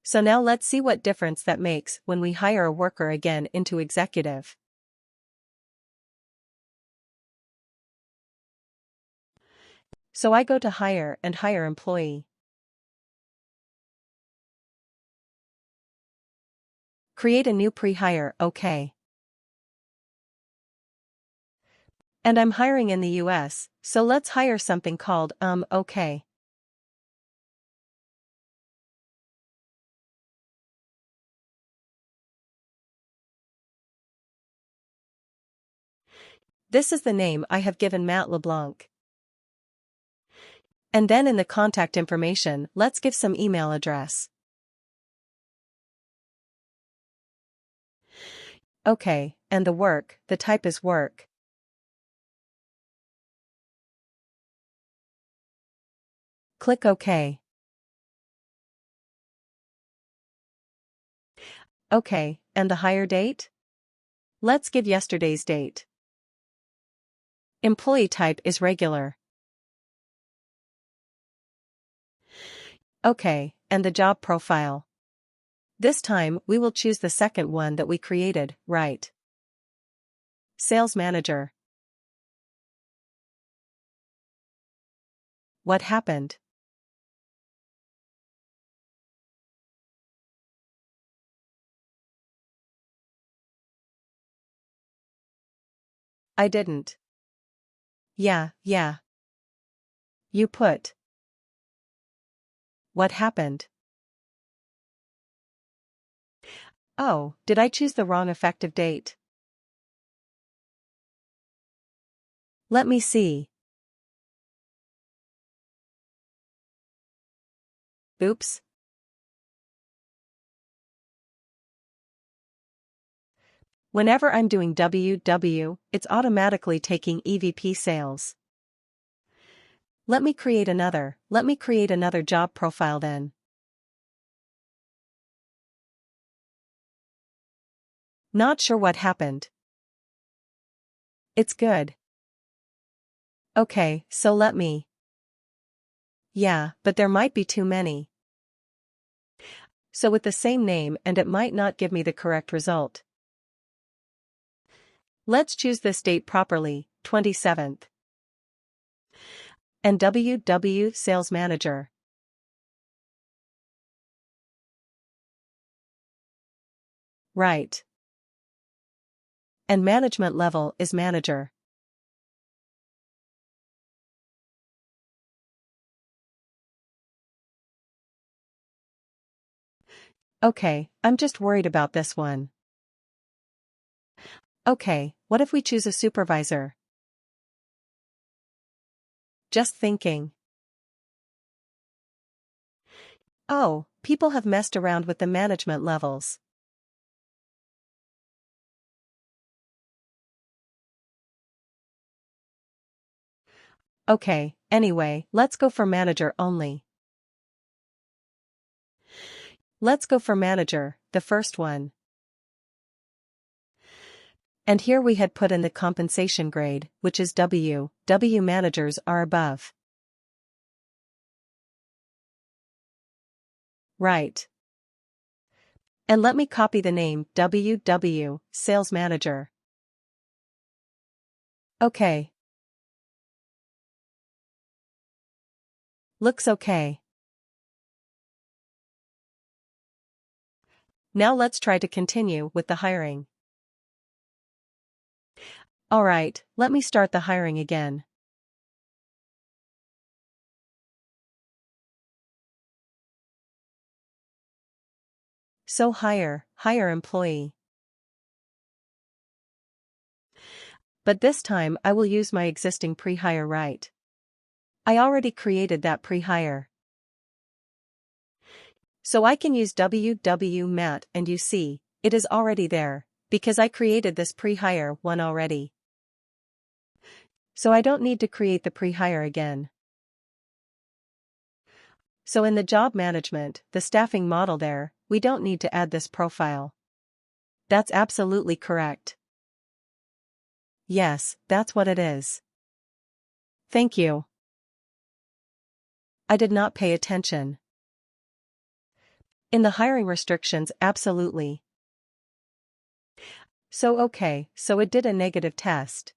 So now let's see what difference that makes when we hire a worker again into executive. So I go to hire and hire employee. Create a new pre-hire, okay. And I'm hiring in the US, so let's hire something called, okay. This is the name I have given Matt LeBlanc. And then in the contact information, let's give some email address. Okay, and the type is work. Click OK. Okay, and the hire date? Let's give yesterday's date. Employee type is regular. Okay, and the job profile. This time we will choose the second one that we created, right? Sales manager. What happened? I didn't. Yeah. You put. What happened? Oh, did I choose the wrong effective date? Let me see. Oops. Whenever I'm doing WW, it's automatically taking EVP sales. Let me create another job profile then. Not sure what happened. It's good. Okay, so let me. Yeah, but there might be too many. So with the same name and it might not give me the correct result. Let's choose this date properly, 27th. And WW Sales Manager. Right. And management level is manager. Okay, I'm just worried about this one. Okay, what if we choose a supervisor? Just thinking. Oh, people have messed around with the management levels. Okay, anyway, let's go for manager only. Let's go for manager, the first one. And here we had put in the compensation grade, which is W. W managers are above. Right. And let me copy the name WW, Sales Manager. Okay. Looks okay. Now let's try to continue with the hiring. Alright, let me start the hiring again. So hire employee. But this time I will use my existing pre-hire right. I already created that pre-hire. So I can use WW Matt and you see, it is already there, because I created this pre-hire one already. So I don't need to create the pre-hire again. So in the job management, the staffing model there, we don't need to add this profile. That's absolutely correct. Yes, that's what it is. Thank you. I did not pay attention. In the hiring restrictions, absolutely. So okay, so it did a negative test.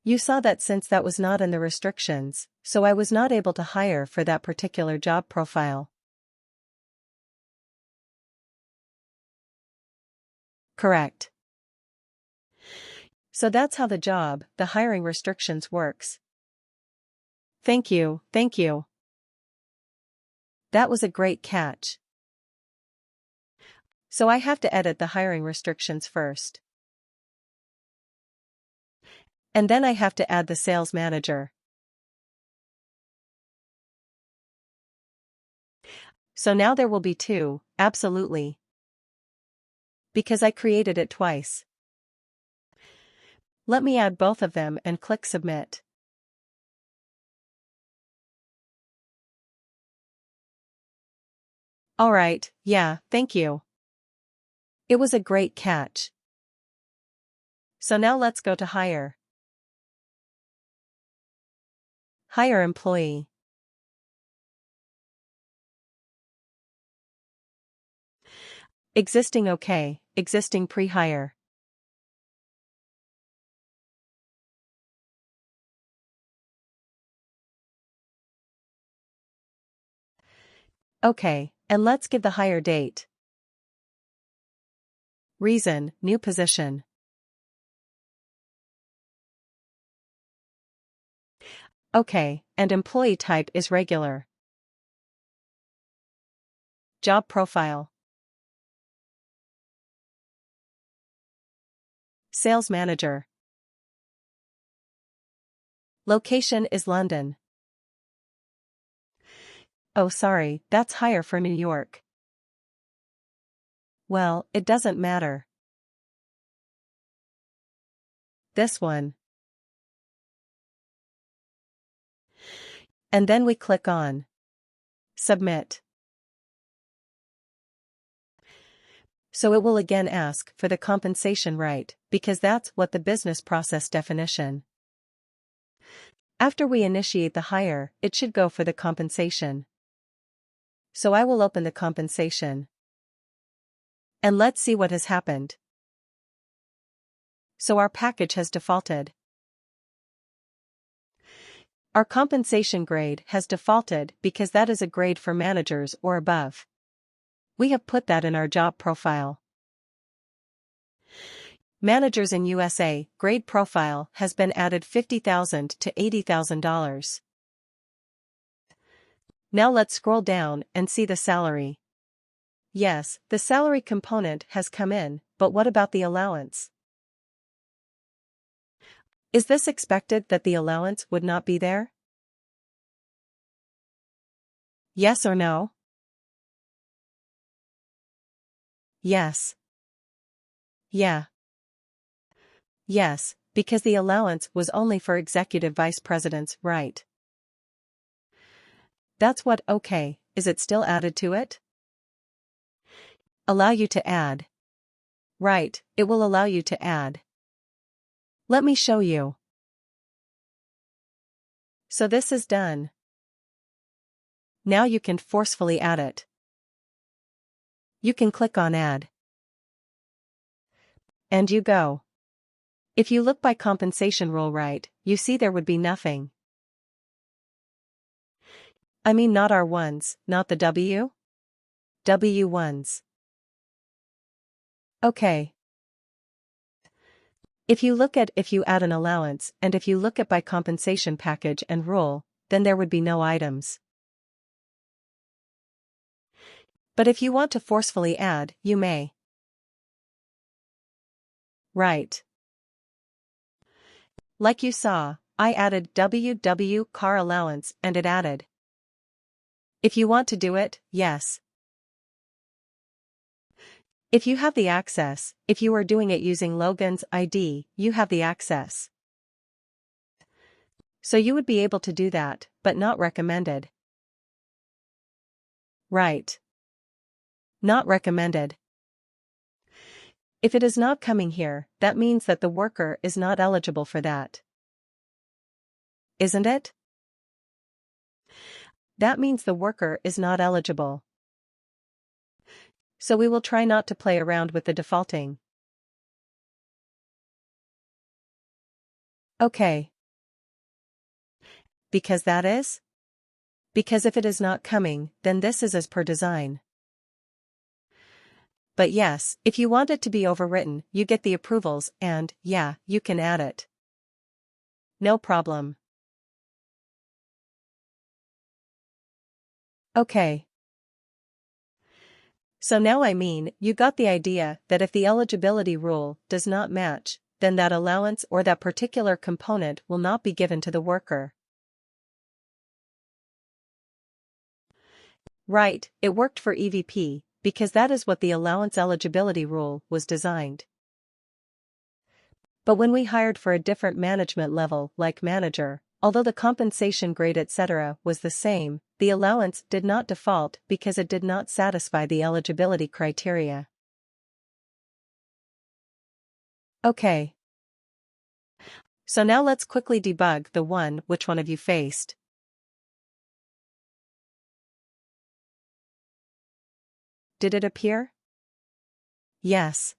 You saw that since that was not in the restrictions, so I was not able to hire for that particular job profile. Correct. So that's how the hiring restrictions works. Thank you, thank you. That was a great catch. So I have to edit the hiring restrictions first. And then I have to add the sales manager. So now there will be two, absolutely. Because I created it twice. Let me add both of them and click submit. Alright, yeah, thank you. It was a great catch. So now let's go to hire. Hire employee. Existing okay, existing pre-hire. Okay, and let's give the hire date. Reason, new position. Okay, and employee type is regular. Job profile. Sales manager. Location is London. Oh sorry, that's hire for New York. Well, it doesn't matter. This one. And then we click on Submit. So it will again ask for the compensation right, because that's what the business process definition. After we initiate the hire, it should go for the compensation. So I will open the compensation. And let's see what has happened. So our package has defaulted. Our compensation grade has defaulted because that is a grade for managers or above. We have put that in our job profile. Managers in USA, grade profile has been added $50,000 to $80,000. Now let's scroll down and see the salary. Yes, the salary component has come in, but what about the allowance? Is this expected that the allowance would not be there? Yes or no? Yes. Yeah. Yes, because the allowance was only for executive vice presidents, right? That's what okay, is it still added to it? Allow you to add. Right, it will allow you to add. Let me show you. So this is done. Now you can forcefully add it. You can click on add. And you go. If you look by compensation rule right, you see there would be nothing. I mean not R1s, not the W1s. Okay. If you add an allowance and if you look at by compensation package and rule, then there would be no items. But if you want to forcefully add, you may. Right. Like you saw, I added WW car allowance and it added. If you want to do it, yes. If you have the access, if you are doing it using Logan's ID, you have the access. So you would be able to do that, but not recommended. Right. Not recommended. If it is not coming here, that means that the worker is not eligible for that. Isn't it? That means the worker is not eligible. So we will try not to play around with the defaulting. Okay. Because that is? Because if it is not coming, then this is as per design. But yes, if you want it to be overwritten, you get the approvals and, yeah, you can add it. No problem. Okay. So now you got the idea that if the eligibility rule does not match, then that allowance or that particular component will not be given to the worker. Right, it worked for EVP, because that is what the allowance eligibility rule was designed. But when we hired for a different management level like manager, although the compensation grade etc. was the same, the allowance did not default because it did not satisfy the eligibility criteria. Okay. So now let's quickly debug the one which one of you faced. Did it appear? Yes.